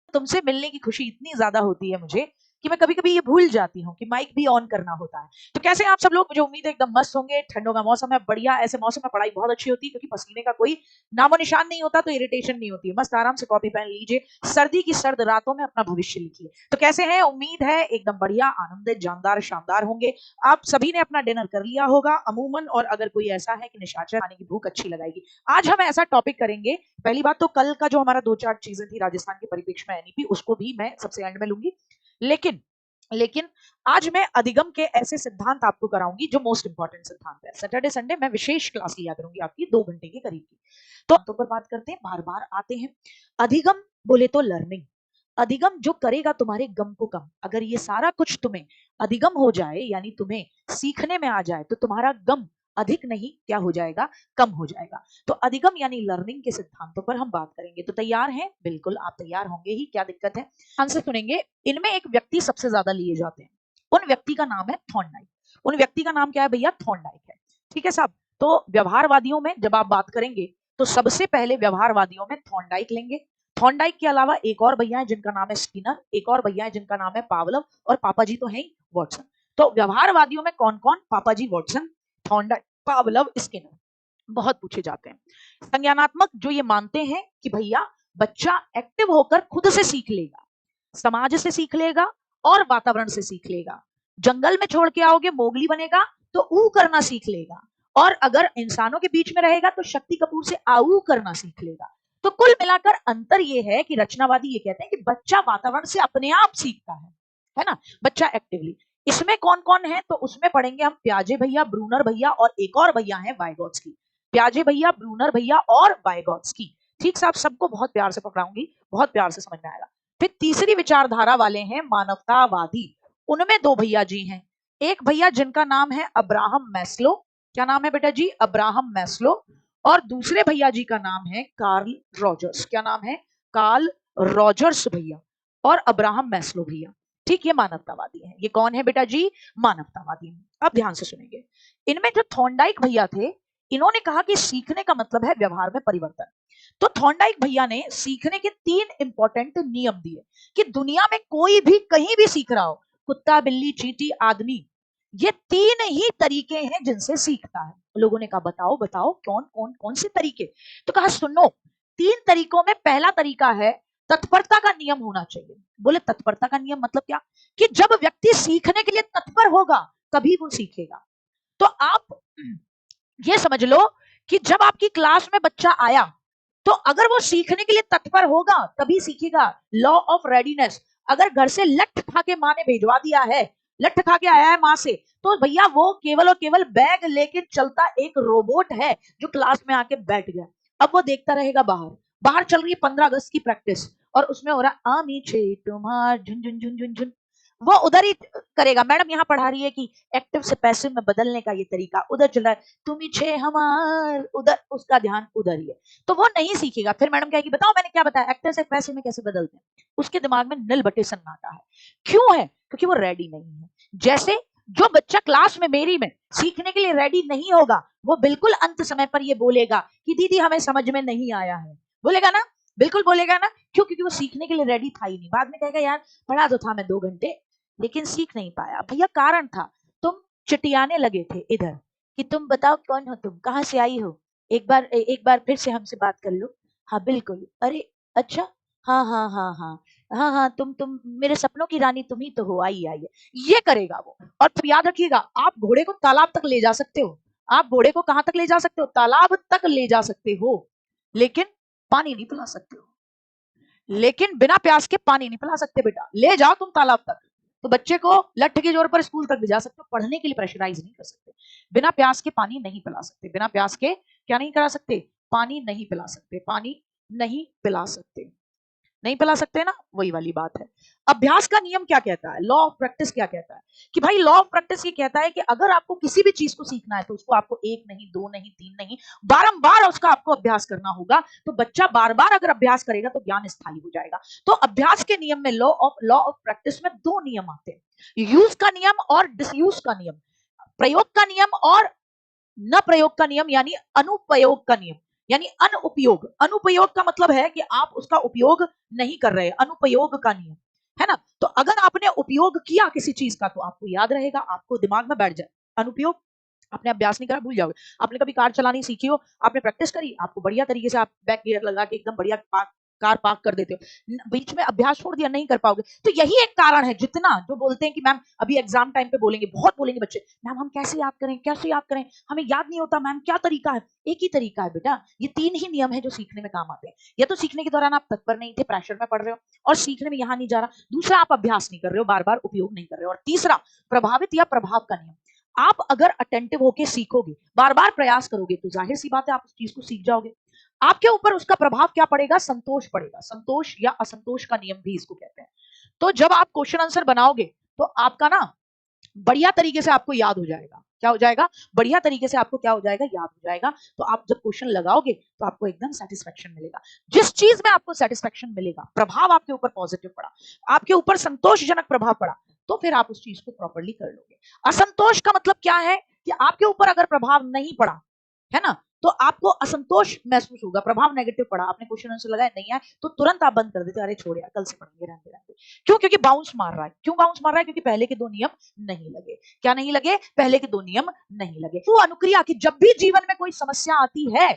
तुमसे मिलने की खुशी इतनी ज्यादा होती है मुझे कि मैं कभी कभी ये भूल जाती हूँ कि माइक भी ऑन करना होता है। तो कैसे हैं आप सब लोग? मुझे उम्मीद है एकदम मस्त होंगे। ठंडों का मौसम है, बढ़िया। ऐसे मौसम में पढ़ाई बहुत अच्छी होती है क्योंकि पसीने का कोई नामो निशान नहीं होता, तो इरिटेशन नहीं होती है। मस्त आराम से कॉपी पेन लीजिए, सर्दी की सर्द रातों में अपना भविष्य लिखिए। तो कैसे हैं? उम्मीद है एकदम बढ़िया, आनंदित, जानदार, शानदार होंगे। आप सभी ने अपना डिनर कर लिया होगा अमूमन, और अगर कोई ऐसा है कि निशाचर खाने की भूख अच्छी लगाएगी, आज हम ऐसा टॉपिक करेंगे। पहली बात तो कल का जो हमारा दो चार चीजें थी राजस्थान के परिप्रेक्ष्य में एनईपी, उसको भी मैं सबसे एंड में लूंगी। लेकिन लेकिन आज मैं अधिगम के ऐसे सिद्धांत आपको कराऊंगी जो मोस्ट इंपॉर्टेंट सिद्धांत है। सैटरडे संडे मैं विशेष क्लास लिया करूंगी आपकी 2 घंटे के करीब की। तो पर बात करते हैं, बार बार आते हैं। अधिगम बोले तो लर्निंग। अधिगम जो करेगा तुम्हारे गम को कम। अगर ये सारा कुछ तुम्हें अधिगम हो जाए, यानी तुम्हें सीखने में आ जाए, तो तुम्हारा गम अधिक नहीं क्या हो जाएगा, कम हो जाएगा। तो अधिगम यानी लर्निंग के सिद्धांतों पर हम बात करेंगे। तो तैयार हैं? बिल्कुल आप तैयार होंगे ही, क्या दिक्कत है। आंसर सुनेंगे। इनमें एक व्यक्ति सबसे ज्यादा लिए जाते हैं, उन व्यक्ति का नाम है थॉर्नडाइक। उन व्यक्ति का नाम क्या है भैया? थॉर्नडाइक है। ठीक है साहब। तो व्यवहारवादियों में जब आप बात करेंगे तो सबसे पहले व्यवहारवादियों में थॉर्नडाइक लेंगे। थॉर्नडाइक के अलावा एक और भैया है जिनका नाम है स्किनर, एक और भैया है जिनका नाम है पावलव, और पापा जी तो है ही वॉटसन। तो व्यवहारवादियों में कौन कौन? पापा जी वॉटसन, थॉर्नडाइक, पावलव, स्किनर। बहुत पूछे जाते हैं। संज्ञानात्मक जो ये मानते हैं कि भैया बच्चा एक्टिव होकर खुद से सीख लेगा, समाज से सीख लेगा और वातावरण से सीख लेगा। जंगल में छोड़ के आओगे मोगली बनेगा तो ऊ करना सीख लेगा, और अगर इंसानों के बीच में रहेगा तो शक्ति कपूर से आऊ करना सीख लेगा। तो कुल मिलाकर अंतर यह है कि रचनावादी ये कहते हैं कि बच्चा वातावरण से अपने आप सीखता है ना, बच्चा एक्टिवली। इसमें कौन कौन है? तो उसमें पढ़ेंगे हम प्याजे भैया, ब्रूनर भैया, और एक और भैया है वाइगोत्स्की। प्याजे भैया, ब्रूनर भैया और वाइगोत्स्की। ठीक साहब, सबको बहुत प्यार से पकड़ाऊंगी, बहुत प्यार से समझ में आएगा। फिर तीसरी विचारधारा वाले हैं मानवतावादी। उनमें दो भैया जी हैं। एक भैया जिनका नाम है अब्राहम मैस्लो। क्या नाम है बेटा जी? Abraham Maslow. और दूसरे भैया जी का नाम है कार्ल रॉजर्स। क्या नाम है? कार्ल रॉजर्स भैया और अब्राहम मैस्लो भैया। ठीक, ये मानवतावादी है। ये कौन है बेटा जी? मानवतावादी। अब ध्यान से सुनेंगे। इनमें जो थॉर्नडाइक भैया थे, इन्होंने कहा कि सीखने का मतलब है व्यवहार में परिवर्तन। तो थॉर्नडाइक भैया ने सीखने के 3 इंपॉर्टेंट नियम दिए कि दुनिया में कोई भी कहीं भी सीख रहा हो, कुत्ता, बिल्ली, चींटी, आदमी, ये 3 ही तरीके हैं जिनसे सीखता है। लोगों ने कहा बताओ बताओ कौन कौन कौन से तरीके? तो कहा सुनो, 3 तरीकों में पहला तरीका है तत्परता का नियम होना चाहिए। बोले तत्परता का नियम मतलब क्या? कि जब व्यक्ति सीखने के लिए तत्पर होगा तभी वो सीखेगा। तो आप ये समझ लो कि जब आपकी क्लास में बच्चा आया तो अगर वो सीखने के लिए तत्पर होगा तभी सीखेगा। Law of readiness. अगर घर से लठ खा के माँ ने भेजवा दिया है, लठ खा के आया है माँ से, तो भैया वो केवल और केवल बैग लेके चलता एक रोबोट है जो क्लास में आके बैठ गया। अब वो देखता रहेगा बाहर। बाहर चल रही है 15 अगस्त की प्रैक्टिस, और उसमें हो रहा आमी छे तुम्हार झुन झुन झुन झुन झुन। वो उधर ही करेगा। मैडम यहाँ पढ़ा रही है कि एक्टिव से पैसिव में बदलने का ये तरीका, उधर चल रहा है तुम ही छे हमार, उधर उसका ध्यान उधर ही है। तो वो नहीं सीखेगा। फिर मैडम कहेगी बताओ मैंने क्या बताया, एक्टिव से पैसिव में कैसे बदलते हैं। उसके दिमाग में नील बटे सन्नाटा है। क्यों है? क्योंकि वो रेडी नहीं है। जैसे जो बच्चा क्लास में मेरी में सीखने के लिए रेडी नहीं होगा, वो बिल्कुल अंत समय पर ये बोलेगा कि दीदी हमें समझ में नहीं आया है। बोलेगा ना? बिल्कुल बोलेगा ना। क्यों? क्योंकि वो सीखने के लिए रेडी था ही नहीं। बाद में कहेगा यार पढ़ा तो था मैं 2 घंटे, लेकिन सीख नहीं पाया। भैया कारण था, तुम चिटियाने लगे थे इधर कि तुम बताओ कौन हो, तुम कहाँ से आई हो, एक बार फिर से हमसे बात कर लो। हाँ बिल्कुल। अरे अच्छा, हाँ हाँ हाँ हाँ हाँ हाँ, तुम मेरे सपनों की रानी तुम ही तो हो, आई आई। ये करेगा वो। और फिर याद रखिएगा, आप घोड़े को तालाब तक ले जा सकते हो। आप घोड़े को कहां तक ले जा सकते हो? तालाब तक ले जा सकते हो, लेकिन पानी नहीं पिला सकते हो। लेकिन बिना प्यास के पानी नहीं पिला सकते बेटा। ले जाओ तुम तालाब तक, तो बच्चे को लठ के जोर पर स्कूल तक भेजा सकते हो, पढ़ने के लिए प्रेशराइज नहीं कर सकते। बिना प्यास के पानी नहीं पिला सकते। बिना प्यास के क्या नहीं करा सकते? पानी नहीं पिला सकते। पानी नहीं पिला सकते। नहीं पिला सकते ना, वही वाली बात है। अभ्यास का नियम क्या कहता है? लॉ ऑफ प्रैक्टिस क्या कहता है? कि भाई लॉ ऑफ प्रैक्टिस ये कहता है कि अगर आपको किसी भी चीज को सीखना है तो उसको आपको 1 नहीं 2 नहीं 3 नहीं, बारंबार उसका आपको अभ्यास करना होगा। तो बच्चा बार बार अगर अभ्यास करेगा तो ज्ञान स्थायी हो जाएगा। तो अभ्यास के नियम में लॉ ऑफ प्रैक्टिस में 2 नियम आते हैं, यूज का नियम और डिसयूज का नियम। प्रयोग का नियम और न प्रयोग का नियम, यानी अनुप्रयोग का नियम। यानी अनुपयोग। अनुपयोग का मतलब है कि आप उसका उपयोग नहीं कर रहे, अनुपयोग का नियम है ना। तो अगर आपने उपयोग किया किसी चीज का तो आपको याद रहेगा, आपको दिमाग में बैठ जाए। अनुपयोग, आपने अभ्यास नहीं करा भूल जाओगे। आपने कभी कार चलानी सीखी हो, आपने प्रैक्टिस करी, आपको बढ़िया तरीके से आप बैक गियर लगा के एकदम बढ़िया कार पार्क कर देते हो, बीच में अभ्यास छोड़ दिया, नहीं कर पाओगे। तो यही एक कारण है। जितना जो बोलते हैं कि मैम अभी एग्जाम टाइम पे बोलेंगे, बहुत बोलेंगे बच्चे, मैम हम कैसे याद करें, कैसे याद करें, हमें याद नहीं होता मैम, क्या तरीका है। एक ही तरीका है बेटा, ये 3 ही नियम है जो सीखने में काम आते हैं। या तो सीखने के दौरान आप तत्पर नहीं थे, प्रेशर में पढ़ रहे हो और सीखने में यहां नहीं जा रहा। दूसरा, आप अभ्यास नहीं कर रहे हो, बार बार उपयोग नहीं कर रहे हो। और तीसरा, प्रभावित या प्रभाव का नियम। आप अगर अटेंटिव होके सीखोगे, बार बार प्रयास करोगे, तो जाहिर सी बात है आप उस चीज को सीख जाओगे। आपके ऊपर उसका प्रभाव क्या पड़ेगा, संतोष पड़ेगा। संतोष या असंतोष का नियम भी इसको कहते हैं। तो जब आप क्वेश्चन आंसर बनाओगे तो आपका ना बढ़िया तरीके से आपको याद हो जाएगा। क्या हो जाएगा, बढ़िया तरीके से आपको क्या हो जाएगा, याद हो जाएगा। तो आप जब क्वेश्चन लगाओगे तो आपको एकदम सेटिस्फेक्शन मिलेगा। जिस चीज में आपको सेटिस्फेक्शन मिलेगा, प्रभाव आपके ऊपर पॉजिटिव पड़ा, आपके ऊपर संतोषजनक प्रभाव पड़ा, तो फिर आप उस चीज को प्रॉपर्ली कर लोगे। असंतोष का मतलब क्या है कि आपके ऊपर अगर प्रभाव नहीं पड़ा है ना, तो आपको असंतोष महसूस होगा। प्रभाव नेगेटिव पड़ा, आपने क्वेश्चन आंसर लगाया, नहीं आया, तो तुरंत आप बंद कर देते, अरे छोड़ यार कल से पढ़ेंगे, रहने रहने। क्यों, क्योंकि बाउंस मार रहा है। क्यों बाउंस मार रहा है, क्योंकि पहले के 2 नियम नहीं लगे। क्या नहीं लगे, पहले के 2 नियम नहीं लगे। वो अनुक्रिया की जब भी जीवन में कोई समस्या आती है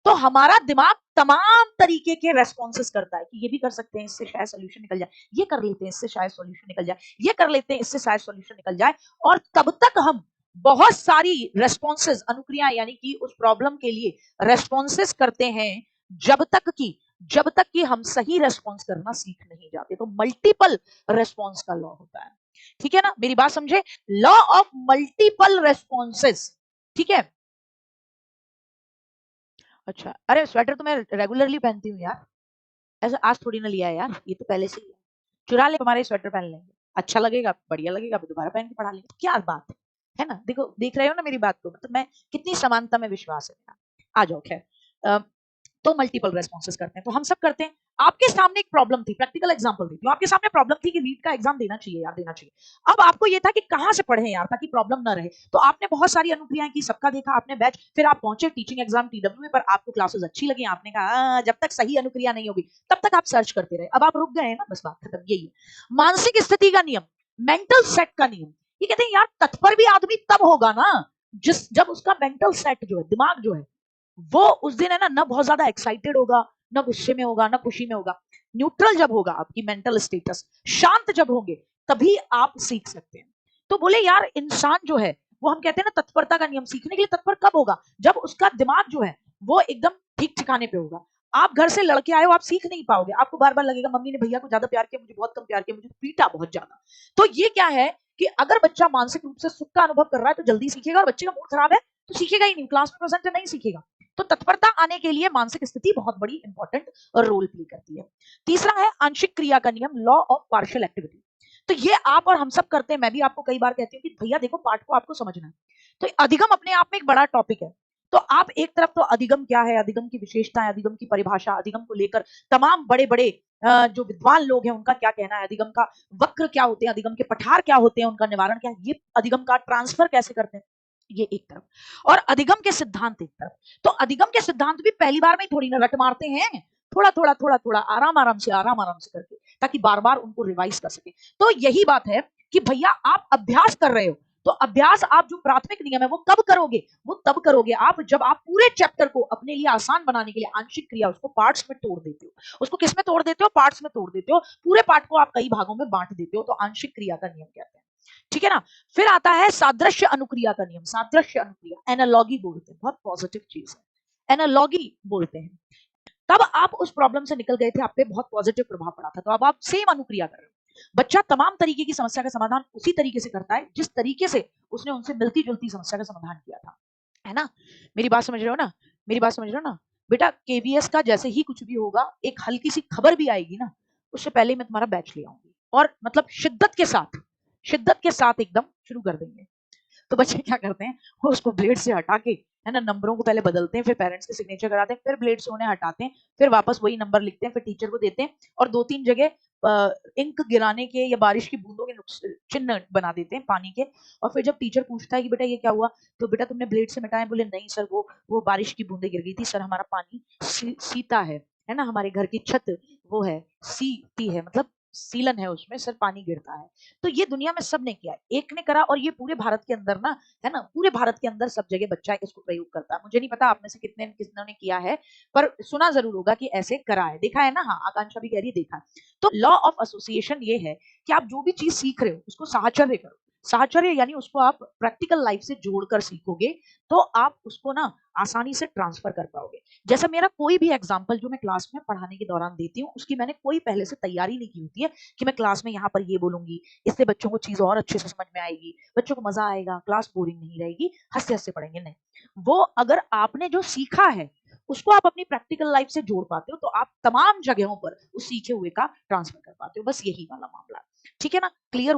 तो हमारा दिमाग तमाम तरीके के रेस्पॉन्सेस करता है कि ये भी कर सकते हैं, इससे शायद सॉल्यूशन निकल जाए, ये कर लेते हैं, इससे शायद सॉल्यूशन निकल जाए, ये कर लेते हैं, इससे शायद सॉल्यूशन निकल जाए। और तब तक हम बहुत सारी रेस्पॉन्सेस, अनुक्रिया यानी कि उस प्रॉब्लम के लिए रेस्पॉन्सेस करते हैं जब तक कि हम सही रेस्पॉन्स करना सीख नहीं जाते। तो मल्टीपल रेस्पॉन्स का लॉ होता है, ठीक है ना, मेरी बात समझे, लॉ ऑफ मल्टीपल रेस्पॉन्सेस, ठीक है। अच्छा, अरे स्वेटर तो मैं रेगुलरली पहनती हूँ यार, ऐसा आज थोड़ी ना लिया है यार, ये तो पहले से ही है। चुरा ले, हमारे स्वेटर पहन लेंगे, अच्छा लगेगा, बढ़िया लगेगा, दोबारा पहन के पढ़ा लेंगे, क्या बात है ना। देखो, देख रहे हो ना मेरी बात को, मतलब मैं कितनी समानता में विश्वास है मेरा। आ जाओ, खैर तो मल्टीपल रेस्पॉन्सेस करते हैं, तो हम सब करते हैं। आपके सामने एक प्रॉब्लम थी, प्रैक्टिकल एग्जांपल थी, तो आपके सामने प्रॉब्लम थी कि नीट का एग्जाम देना चाहिए यार, देना चाहिए। अब आपको ये था कि कहां से पढ़ें यार ताकि प्रॉब्लम ना रहे। तो आपने बहुत सारी अनुक्रियाएं की, सबका देखा आपने बैच, फिर आप पहुंचे टीचिंग एग्जाम टीडब्ल्यू में, पर आपको क्लासेस अच्छी लगी, आपने कहा जब तक सही अनुक्रिया नहीं होगी तब तक आप सर्च करते रहे। अब आप रुक गए ना, बस बात खत्म। यही है मानसिक स्थिति का नियम, मेंटल सेट का नियम। ये कहते हैं यार तत्पर भी आदमी तब होगा ना जब उसका मेंटल सेट जो है, दिमाग जो है, वो उस दिन है ना बहुत ज्यादा एक्साइटेड होगा, ना गुस्से में होगा, ना खुशी में होगा। न्यूट्रल जब होगा, आपकी मेंटल स्टेटस शांत जब होंगे, तभी आप सीख सकते हैं। तो बोले यार इंसान जो है, वो हम कहते हैं ना तत्परता का नियम, सीखने के लिए तत्पर कब होगा, जब उसका दिमाग जो है वो एकदम ठीक ठिकाने पे होगा। आप घर से लड़के आए हो, आप सीख नहीं पाओगे, आपको बार बार लगेगा मम्मी ने भैया को ज्यादा प्यार किया, मुझे बहुत कम प्यार किया, मुझे पीटा बहुत ज्यादा। तो ये क्या है कि अगर बच्चा मानसिक रूप से सुख का अनुभव कर रहा है तो जल्दी सीखेगा, और बच्चे का मूड खराब है तो सीखेगा ही नहीं, क्लास में प्रेजेंट नहीं सीखेगा। तो तत्परता आने के लिए मानसिक स्थिति बहुत बड़ी इंपॉर्टेंट रोल प्ले करती है। तीसरा है आंशिक क्रिया का नियम, लॉ ऑफ पार्शियल एक्टिविटी। तो ये आप और हम सब करते हैं, मैं भी आपको कई बार कहती हूँ कि भैया देखो पाठ को आपको समझना है। तो अधिगम अपने आप में एक बड़ा टॉपिक है। तो आप एक तरफ तो अधिगम क्या है, अधिगम की विशेषताएं, अधिगम की परिभाषा, अधिगम को लेकर तमाम बड़े बड़े जो विद्वान लोग हैं उनका क्या कहना है, अधिगम का वक्र क्या होते हैं, अधिगम के पठार क्या होते हैं, उनका निवारण क्या है, ये अधिगम का ट्रांसफर कैसे करते हैं, ये एक तरफ। और अधिगम के सिद्धांत एक तरफ। तो अधिगम के सिद्धांत भी पहली बार में ही थोड़ी ना रट मारते हैं, थोड़ा थोड़ा थोड़ा थोड़ा आराम आराम से करके, ताकि बार बार उनको रिवाइज कर सके। तो यही बात है कि भैया आप अभ्यास कर रहे हो, तो अभ्यास आप जो प्राथमिक नियम है वो कब करोगे, वो तब करोगे आप जब आप पूरे चैप्टर को अपने लिए आसान बनाने के लिए आंशिक क्रिया, उसको पार्ट्स में तोड़ देते हो। उसको किस में तोड़ देते हो, पार्ट्स में तोड़ देते हो, पूरे पार्ट को आप कई भागों में बांट देते हो। तो आंशिक क्रिया का नियम कहते हैं, ठीक है ना। फिर आता है सादृश्य अनुक्रिया का नियम। सादृश्य अनुक्रिया, एनालॉगी बोलते हैं, बहुत पॉजिटिव चीज है, एनालॉगी बोलते हैं। तब आप उस प्रॉब्लम से निकल गए थे, आप पे बहुत पॉजिटिव प्रभाव पड़ा था, तो अब आप सेम अनुक्रिया कर रहे हो। बच्चा तमाम तरीके की समस्या का समाधान उसी तरीके से करता है जिस तरीके से उसने उनसे मिलती जुलती समस्या का समाधान किया था, है ना। मेरी बात समझ रहे हो ना, मेरी बात समझ रहे हो ना बेटा। केवीएस का जैसे ही कुछ भी होगा, एक हल्की सी खबर भी आएगी ना, उससे पहले मैं तुम्हारा बैच ले आऊंगी, और मतलब शिद्दत के साथ एकदम शुरू कर देंगे। तो बच्चे क्या करते हैं, वो उसको ब्लेड से हटा के, है ना, नंबरों को पहले बदलते हैं, फिर पेरेंट्स के सिग्नेचर कराते हैं, फिर ब्लेड से उन्हें हटाते हैं, फिर वापस वही नंबर लिखते हैं, फिर टीचर को देते हैं, और 2-3 जगह इंक गिराने के या बारिश की बूंदों के चिन्ह बना देते हैं पानी के। और फिर जब टीचर पूछता है कि बेटा ये क्या हुआ, तो बेटा तुमने ब्लेड से मिटाया, बोले नहीं सर वो बारिश की बूंदें गिर गई थी सर, हमारा पानी सीता है ना, हमारे घर की छत वो है सीती है, मतलब सीलन है उसमें सर, पानी गिरता है। तो ये दुनिया में सबने किया, एक ने करा, और ये पूरे भारत के अंदर ना, है ना, पूरे भारत के अंदर सब जगह बच्चा इसको प्रयोग करता है। मुझे नहीं पता आप में से कितनों ने किया है, पर सुना जरूर होगा कि ऐसे करा है, देखा है ना। हाँ, आकांक्षा भी कह रही है देखा है। तो लॉ ऑफ एसोसिएशन ये है कि आप जो भी चीज सीख रहे हो उसको साहचर्य करो। साहचर्य यानी उसको आप प्रैक्टिकल लाइफ से जोड़कर सीखोगे, तो आप उसको ना आसानी से ट्रांसफर कर पाओगे। जैसे मेरा कोई भी एग्जाम्पल जो मैं क्लास में पढ़ाने के दौरान देती हूँ, उसकी मैंने कोई पहले से तैयारी नहीं की होती है कि मैं क्लास में यहाँ पर ये बोलूंगी, इससे बच्चों को चीज और अच्छे से समझ में आएगी, बच्चों को मजा आएगा, क्लास बोरिंग नहीं रहेगी, हंसते हंसते पढ़ेंगे। नहीं, वो अगर आपने जो सीखा है उसको आप अपनी प्रैक्टिकल लाइफ से जोड़ पाते हो, तो आप तमाम जगहों पर उस सीखे हुए का ट्रांसफर कर पाते हो। बस यही वाला मामला, ठीक है ना, क्लियर?